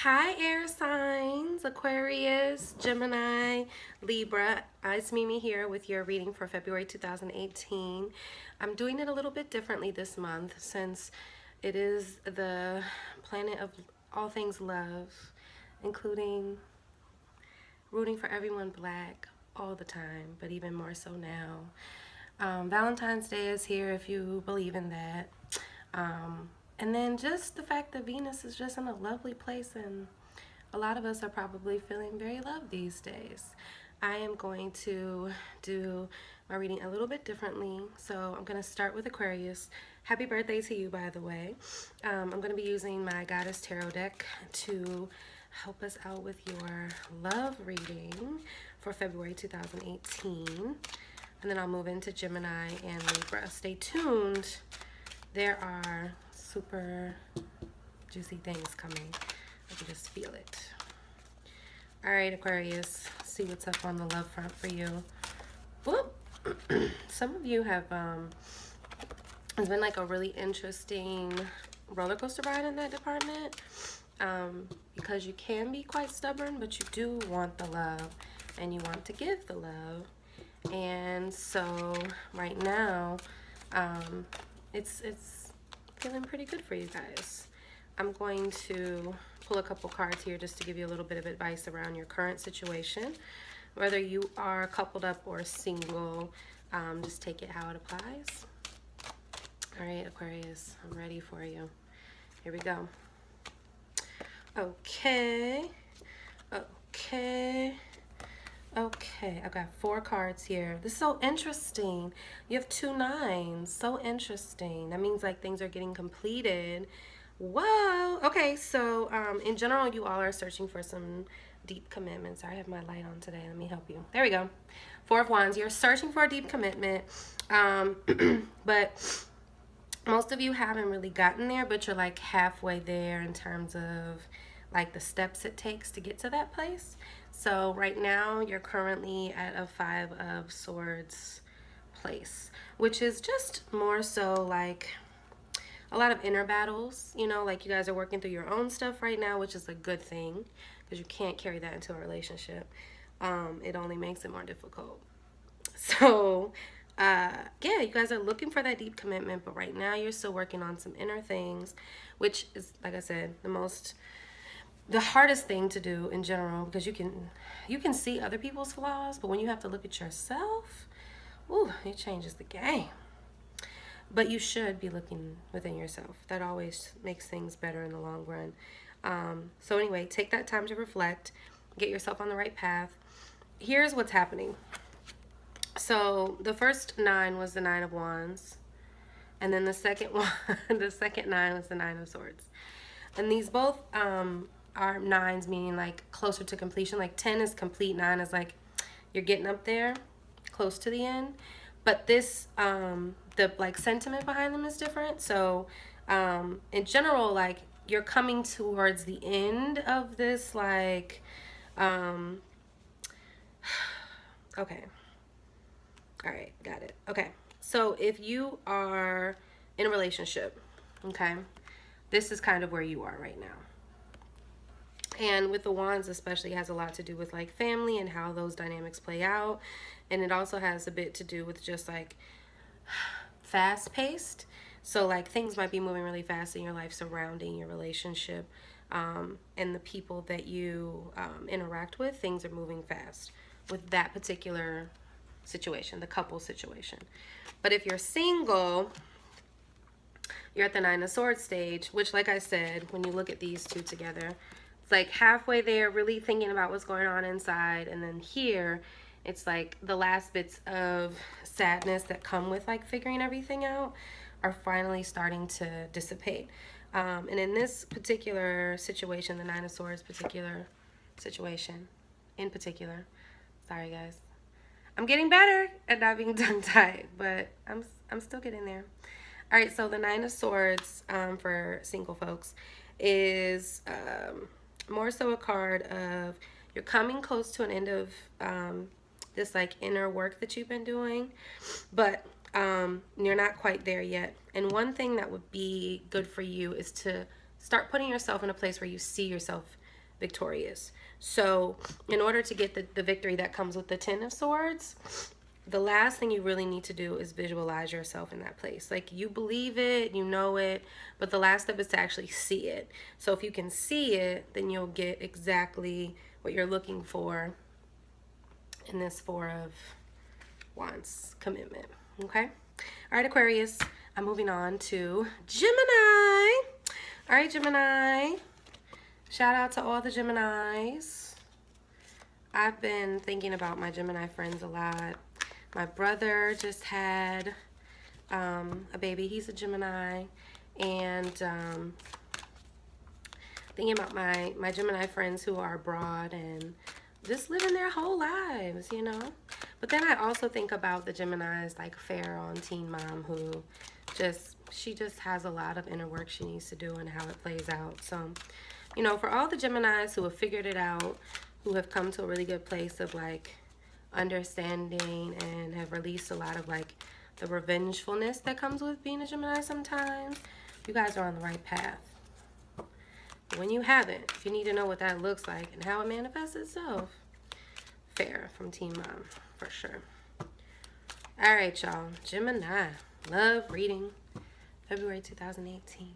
Hi, air signs, Aquarius, Gemini, Libra. It's Mimi here with your reading for February 2018. I'm doing it a little bit differently this month since it is the planet of all things love, including rooting for everyone black all the time, but even more so now. Valentine's Day is here if you believe in that. And then just the fact that Venus is just in a lovely place, and a lot of us are probably feeling very loved these days. I am going to do my reading a little bit differently. So I'm going to start with Aquarius. Happy birthday to you, by the way. I'm going to be using my Goddess Tarot deck to help us out with your love reading for February 2018. And then I'll move into Gemini and Libra. Stay tuned. There are super juicy things coming. I can just feel it. All right, Aquarius, see what's up on the love front for you. Whoop. Some of you have, it's been like a really interesting roller coaster ride in that department, because you can be quite stubborn, but you do want the love and you want to give the love. And so right now, it's feeling pretty good for you guys. I'm going to pull a couple cards here just to give you a little bit of advice around your current situation. Whether you are coupled up or single, just take it how it applies. All right, Aquarius, I'm ready for you. Here we go. Okay. Okay, I've got 4 cards here. This is so interesting. You have 2 9s. So interesting. That means like things are getting completed. Whoa. Okay, so in general, you all are searching for some deep commitments. I have my light on today. Let me help you. There we go. 4 of Wands. You're searching for a deep commitment, but most of you haven't really gotten there, but you're like halfway there in terms of like the steps it takes to get to that place. So right now you're currently at a 5 of Swords place, which is just more so like a lot of inner battles, you know, like you guys are working through your own stuff right now, which is a good thing because you can't carry that into a relationship. It only makes it more difficult. So yeah, you guys are looking for that deep commitment, but right now you're still working on some inner things, which is, like I said, the hardest thing to do in general, because you can see other people's flaws, but when you have to look at yourself, ooh, it changes the game. But you should be looking within yourself. That always makes things better in the long run. So anyway, take that time to reflect, get yourself on the right path. Here's what's happening. So the first 9 was the 9 of Wands, and then the second one, the second 9 was the 9 of Swords. And these both are 9s, meaning like closer to completion. Like 10 is complete, 9 is like you're getting up there, close to the end. But this, the like sentiment behind them is different. So in general, like you're coming towards the end of this, like, okay. All right, got it. Okay, so if you are in a relationship, okay, this is kind of where you are right now. And with the Wands especially, it has a lot to do with like family and how those dynamics play out. And it also has a bit to do with just like fast paced. So like things might be moving really fast in your life surrounding your relationship, and the people that you interact with, things are moving fast with that particular situation, the couple situation. But if you're single, you're at the 9 of Swords stage, which, like I said, when you look at these two together, it's like halfway there, really thinking about what's going on inside. And then here, it's like the last bits of sadness that come with like figuring everything out are finally starting to dissipate. And in this particular situation, the 9 of Swords in particular, sorry guys, I'm getting better at not being tongue-tied, but I'm still getting there. All right, so the 9 of Swords for single folks is more so a card of you're coming close to an end of this like inner work that you've been doing, but you're not quite there yet. And one thing that would be good for you is to start putting yourself in a place where you see yourself victorious. So in order to get the victory that comes with the Ten of Swords, the last thing you really need to do is visualize yourself in that place. Like, you believe it, you know it, but the last step is to actually see it. So if you can see it, then you'll get exactly what you're looking for in this Four of Wands commitment. Okay? All right, Aquarius, I'm moving on to Gemini. All right, Gemini. Shout out to all the Geminis. I've been thinking about my Gemini friends a lot. My brother just had a baby. He's a Gemini. And thinking about my Gemini friends who are abroad and just living their whole lives, you know. But then I also think about the Geminis like Farrah on Teen Mom, who she just has a lot of inner work she needs to do and how it plays out. So, you know, for all the Geminis who have figured it out, who have come to a really good place of like understanding and have released a lot of like the revengefulness that comes with being a Gemini sometimes, you guys are on the right path. When you haven't, if you need to know what that looks like and how it manifests itself, Farrah from Teen Mom, for sure. All right, y'all. Gemini. Love reading. February 2018.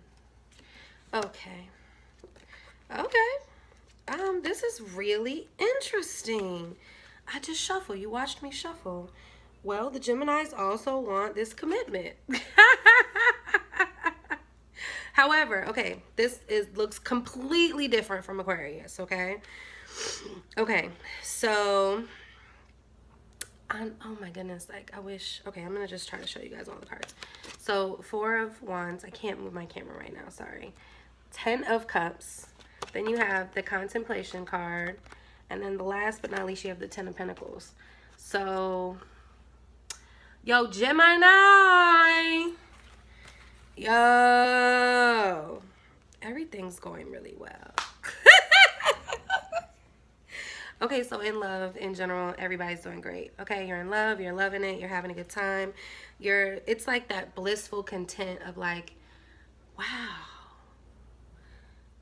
Okay. This is really interesting. I just shuffle. You watched me shuffle. Well, the Geminis also want this commitment. However, okay, this looks completely different from Aquarius, okay? Okay, so, oh my goodness, like, I wish, okay, I'm going to just try to show you guys all the cards. So, Four of Wands, I can't move my camera right now, sorry. 10 of Cups, then you have the Contemplation card, and then the last but not least, you have the 10 of Pentacles. So, yo, Gemini! Yo, everything's going really well. Okay, so in love, in general, everybody's doing great. Okay, you're in love, you're loving it, you're having a good time. It's like that blissful content of like, wow,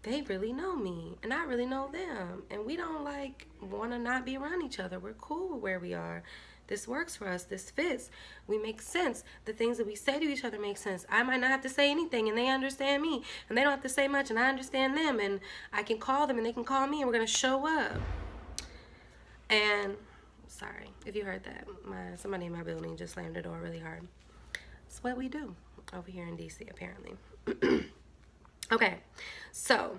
they really know me and I really know them. And we don't like want to not be around each other. We're cool where we are. This works for us. This fits. We make sense. The things that we say to each other make sense. I might not have to say anything and they understand me. And they don't have to say much and I understand them. And I can call them and they can call me and we're going to show up. And, sorry, if you heard that, somebody in my building just slammed the door really hard. It's what we do over here in DC, apparently. Okay, so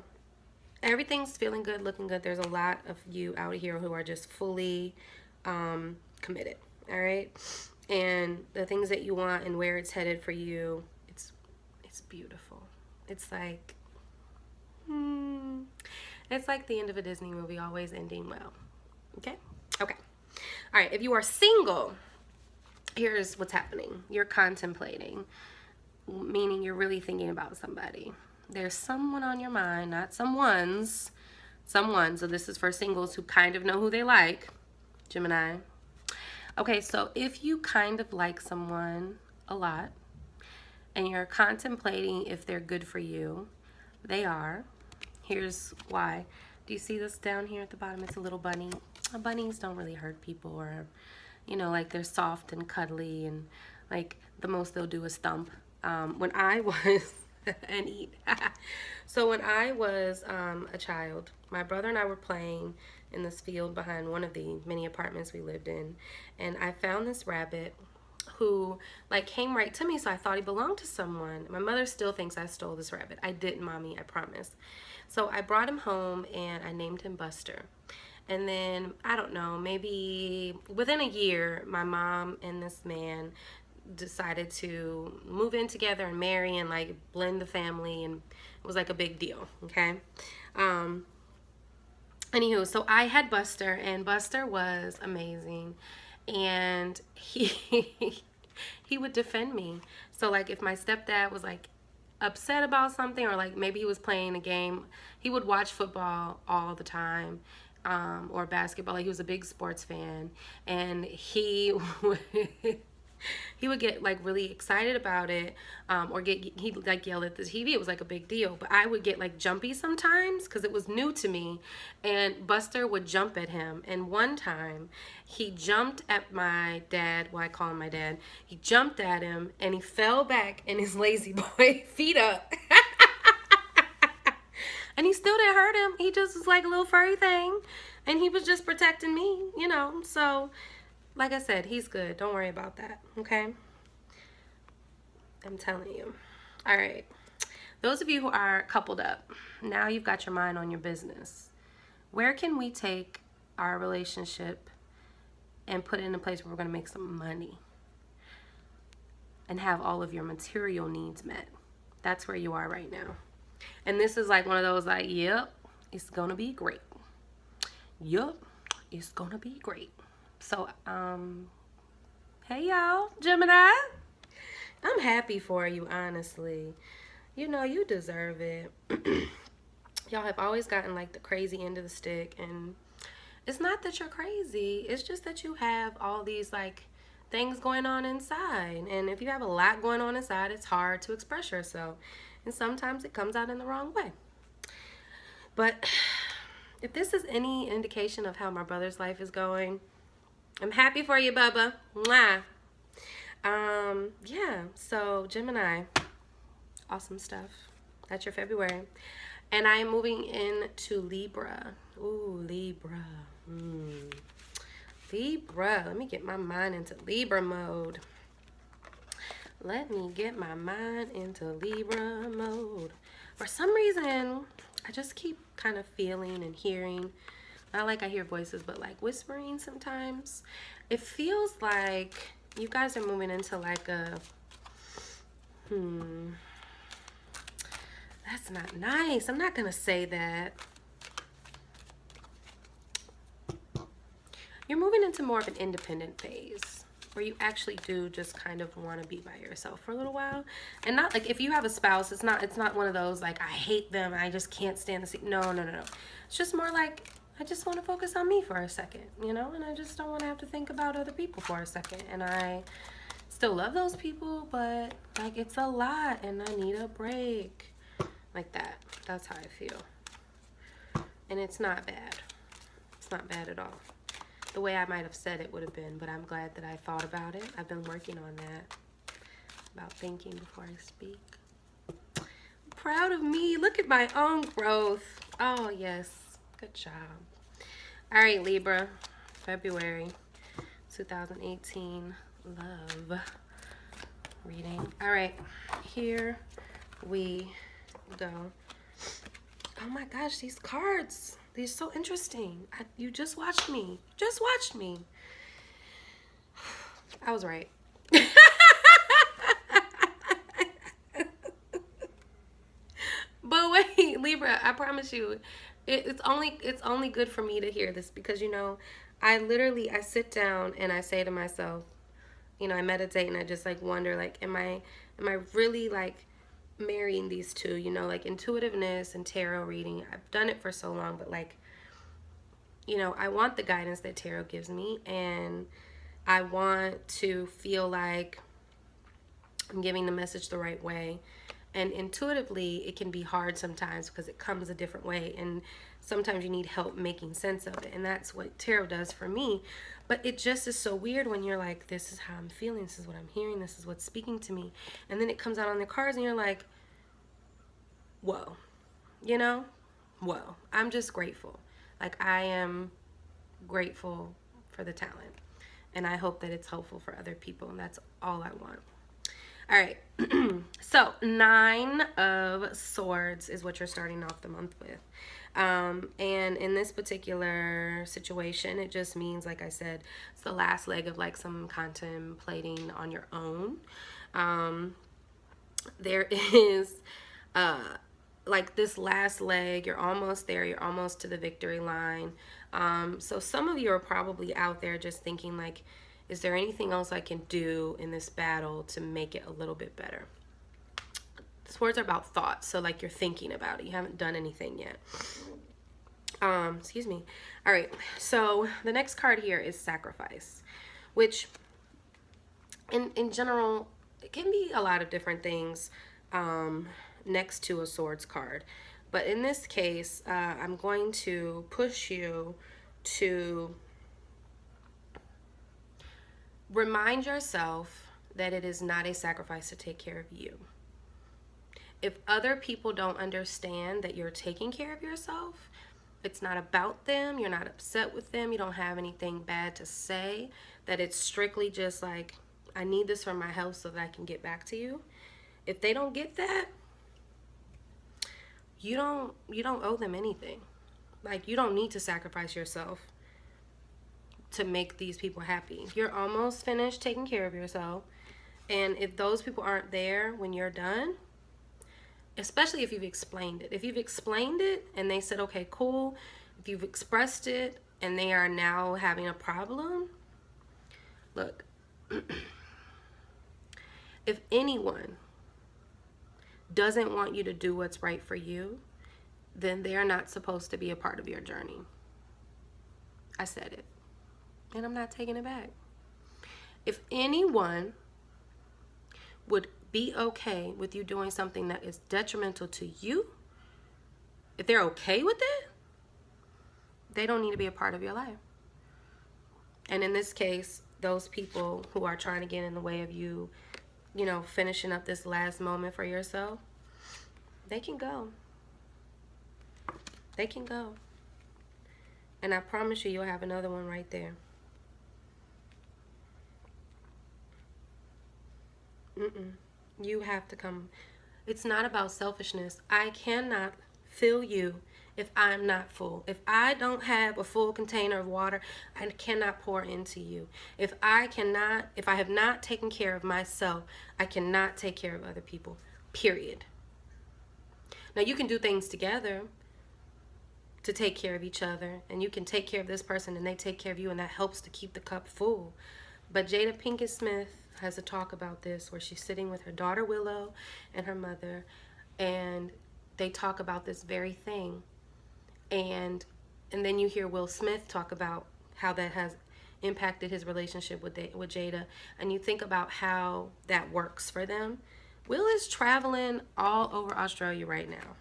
everything's feeling good, looking good. There's a lot of you out here who are just fully committed, all right? And the things that you want and where it's headed for you, it's beautiful. It's like the end of a Disney movie, always ending well. Okay? Okay. All right, if you are single, here's what's happening. You're contemplating, meaning you're really thinking about somebody. There's someone on your mind, not someone's. Someone. So this is for singles who kind of know who they like. Gemini. Okay, so if you kind of like someone a lot and you're contemplating if they're good for you, they are. Here's why. Do you see this down here at the bottom? It's a little bunny. Bunnies don't really hurt people, or, you know, like they're soft and cuddly, and like the most they'll do is thump. When I was and eat. So when I was a child, my brother and I were playing in this field behind one of the many apartments we lived in, and I found this rabbit who like came right to me, so I thought he belonged to someone. My mother still thinks I stole this rabbit. I didn't, Mommy, I promise. So I brought him home and I named him Buster. And then, I don't know, maybe within a year, my mom and this man decided to move in together and marry and like blend the family, and it was like a big deal, okay? Anywho, so I had Buster, and Buster was amazing, and he would defend me. So like if my stepdad was like upset about something, or like maybe he was playing a game, he would watch football all the time, or basketball. Like he was a big sports fan, and he would he would get like really excited about it, or he'd like yell at the TV. It was like a big deal. But I would get like jumpy sometimes because it was new to me, and Buster would jump at him. And one time he jumped at my dad. Well, I call him my dad. He jumped at him and he fell back in his lazy boy feet up. And he still didn't hurt him. He just was like a little furry thing. And he was just protecting me, you know. So, like I said, he's good. Don't worry about that, okay? I'm telling you. All right. Those of you who are coupled up, now you've got your mind on your business. Where can we take our relationship and put it in a place where we're going to make some money and have all of your material needs met? That's where you are right now. And this is like one of those like, yep, it's going to be great. Yep, it's going to be great. So, hey y'all, Gemini. I'm happy for you, honestly. You know, you deserve it. Y'all have always gotten like the crazy end of the stick, and it's not that you're crazy. It's just that you have all these like things going on inside. And if you have a lot going on inside, it's hard to express yourself. And sometimes it comes out in the wrong way. But if this is any indication of how my brother's life is going, I'm happy for you, Bubba. Mwah. Yeah, so Gemini, awesome stuff. That's your February. And I am moving into Libra. Ooh, Libra. Libra. Let me get my mind into Libra mode. Let me get my mind into Libra mode. For some reason, I just keep kind of feeling and hearing, not like I hear voices, but like whispering sometimes. It feels like you guys are moving into like a, that's not nice. I'm not going to say that. You're moving into more of an independent phase where you actually do just kind of want to be by yourself for a little while. And not like if you have a spouse, it's not one of those like I hate them, I just can't stand to see. No. It's just more like I just want to focus on me for a second, you know, and I just don't want to have to think about other people for a second. And I still love those people, but like it's a lot and I need a break. Like that. That's how I feel. And it's not bad. It's not bad at all. The way I might have said it would have been, but I'm glad that I thought about it. I've been working on that, about thinking before I speak. I'm proud of me. Look at my own growth. Oh, yes. Good job. All right, Libra, February 2018 love reading. All right, here we go. Oh my gosh, these cards. They're so interesting. You just watched me. Just watched me. I was right. But wait, Libra, I promise you, it's only good for me to hear this because, you know, I sit down and I say to myself, you know, I meditate and I just like wonder, like, am I really like marrying these two, you know, like intuitiveness and tarot reading. I've done it for so long, but like, you know, I want the guidance that tarot gives me, and I want to feel like I'm giving the message the right way. And intuitively, it can be hard sometimes because it comes a different way, and sometimes you need help making sense of it, and that's what tarot does for me. But it just is so weird when you're like, this is how I'm feeling, this is what I'm hearing, this is what's speaking to me, and then it comes out on the cards and you're like, whoa, you know, whoa. I'm just grateful. Like, I am grateful for the talent, and I hope that it's helpful for other people, and that's all I want. All right, so 9 of Swords is what you're starting off the month with. And in this particular situation, it just means, like I said, it's the last leg of like some contemplating on your own. There is like this last leg, you're almost there, you're almost to the victory line. So some of you are probably out there just thinking like, is there anything else I can do in this battle to make it a little bit better? Swords are about thoughts, so like you're thinking about it. You haven't done anything yet. Excuse me. All right, so the next card here is Sacrifice, which in general, it can be a lot of different things next to a swords card. But in this case, I'm going to push you to remind yourself that it is not a sacrifice to take care of you. If other people don't understand that you're taking care of yourself, it's not about them, you're not upset with them, you don't have anything bad to say, that it's strictly just like, I need this for my health so that I can get back to you. If they don't get that, you don't owe them anything. Like, you don't need to sacrifice yourself to make these people happy. You're almost finished taking care of yourself. And if those people aren't there when you're done, especially if you've explained it. If you've explained it and they said, okay, cool. If you've expressed it and they are now having a problem, look, if anyone doesn't want you to do what's right for you, then they're not supposed to be a part of your journey. I said it, and I'm not taking it back. If anyone would be okay with you doing something that is detrimental to you, if they're okay with it, they don't need to be a part of your life. And in this case, those people who are trying to get in the way of you, you know, finishing up this last moment for yourself, they can go. They can go. And I promise you, you'll have another one right there. You have to come. It's not about selfishness. I cannot fill you if I'm not full. If I don't have a full container of water, I cannot pour into you. If I have not taken care of myself, I cannot take care of other people. Period. Now, you can do things together to take care of each other, and you can take care of this person and they take care of you, and that helps to keep the cup full. But Jada Pinkett Smith has a talk about this where she's sitting with her daughter Willow and her mother, and they talk about this very thing. And then you hear Will Smith talk about how that has impacted his relationship with Jada, and you think about how that works for them. Will is traveling all over Australia right now,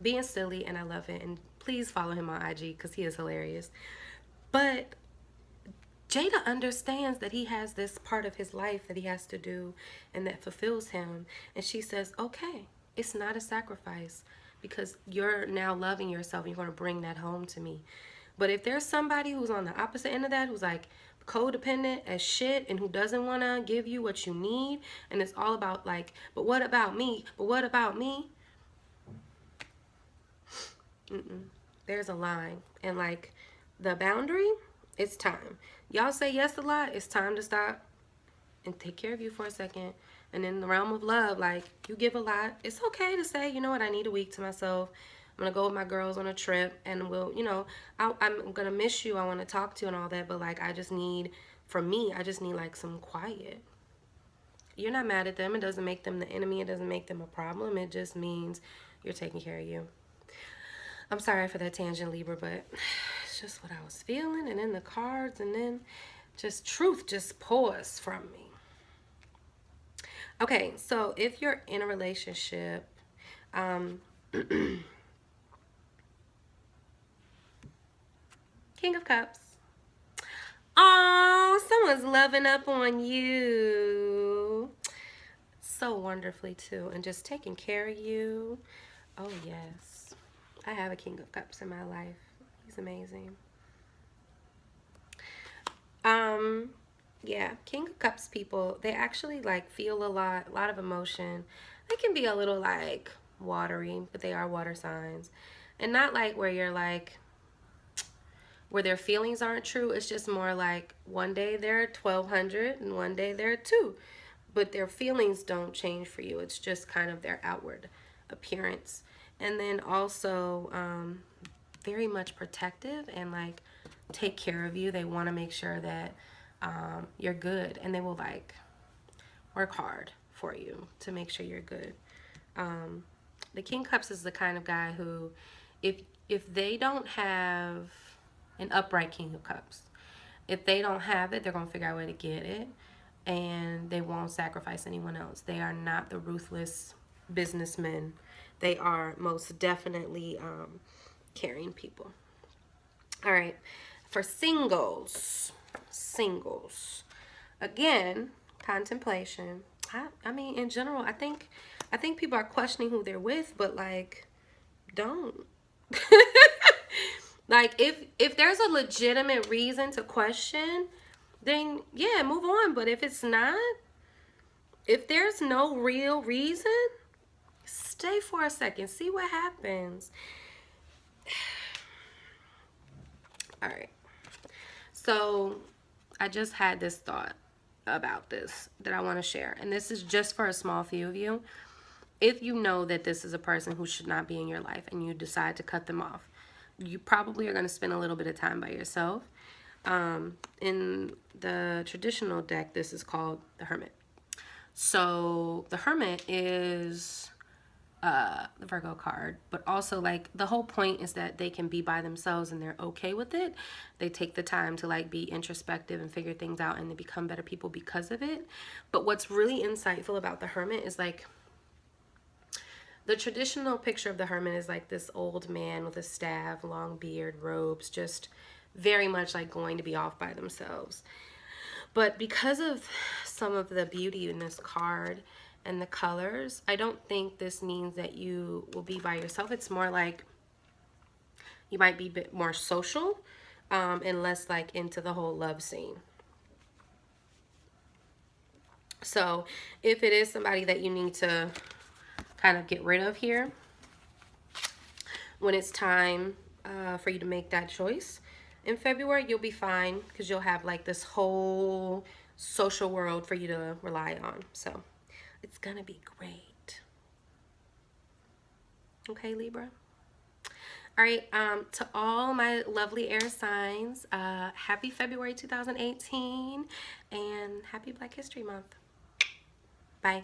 being silly, and I love it. And please follow him on IG because he is hilarious. But Jada understands that he has this part of his life that he has to do and that fulfills him. And she says, okay, it's not a sacrifice because you're now loving yourself and you're going to bring that home to me. But if there's somebody who's on the opposite end of that, who's like codependent as shit and who doesn't want to give you what you need, and it's all about like, but what about me? But what about me? There's a line. And like the boundary, it's time. Y'all say yes a lot. It's time to stop and take care of you for a second. And in the realm of love, like, you give a lot. It's okay to say, you know what, I need a week to myself. I'm going to go with my girls on a trip, and we'll, you know, I'm going to miss you. I want to talk to you and all that. But, like, I just need, for me, I just need, like, some quiet. You're not mad at them. It doesn't make them the enemy. It doesn't make them a problem. It just means you're taking care of you. I'm sorry for that tangent, Libra, but it's just what I was feeling. And then the cards, and then just truth just pours from me. Okay, so if you're in a relationship, King of Cups. Oh, someone's loving up on you. So wonderfully, too. And just taking care of you. Oh, yes. I have a King of Cups in my life. He's amazing. Yeah, King of Cups people, they actually like feel a lot of emotion. They can be a little like watery, but they are water signs. And not like where you're like, where their feelings aren't true. It's just more like one day they're 1200 and one day they're 2. But their feelings don't change for you. It's just kind of their outward appearance. And then also very much protective and like take care of you. They want to make sure that you're good, and they will like work hard for you to make sure you're good. The King of Cups is the kind of guy who, if they don't have an upright King of Cups, if they don't have it, they're gonna figure out a way to get it. and they won't sacrifice anyone else. They are not the ruthless businessmen. They are most definitely caring people. All right, for singles, again, contemplation. I mean, in general, I think people are questioning who they're with, but like, don't. Like, if there's a legitimate reason to question, then yeah, move on. But if it's not, if there's no real reason, stay for a second, see what happens. All right. So I just had this thought about this that I want to share. And this is just for a small few of you. If you know that this is a person who should not be in your life and you decide to cut them off, you probably are going to spend a little bit of time by yourself. In the traditional deck, this is called the Hermit. So the Hermit is the Virgo card, but also like the whole point is that they can be by themselves and they're okay with it. They take the time to like be introspective and figure things out, and they become better people because of it. But what's really insightful about the Hermit is like, the traditional picture of the Hermit is like this old man with a staff, long beard, robes, just very much like going to be off by themselves. But because of some of the beauty in this card and the colors, I don't think this means that you will be by yourself. It's more like you might be a bit more social and less like into the whole love scene. So if it is somebody that you need to kind of get rid of here, when it's time for you to make that choice in February, you'll be fine because you'll have like this whole social world for you to rely on. So it's gonna be great. Okay, Libra. All right, to all my lovely air signs, happy February 2018 and happy Black History Month. Bye.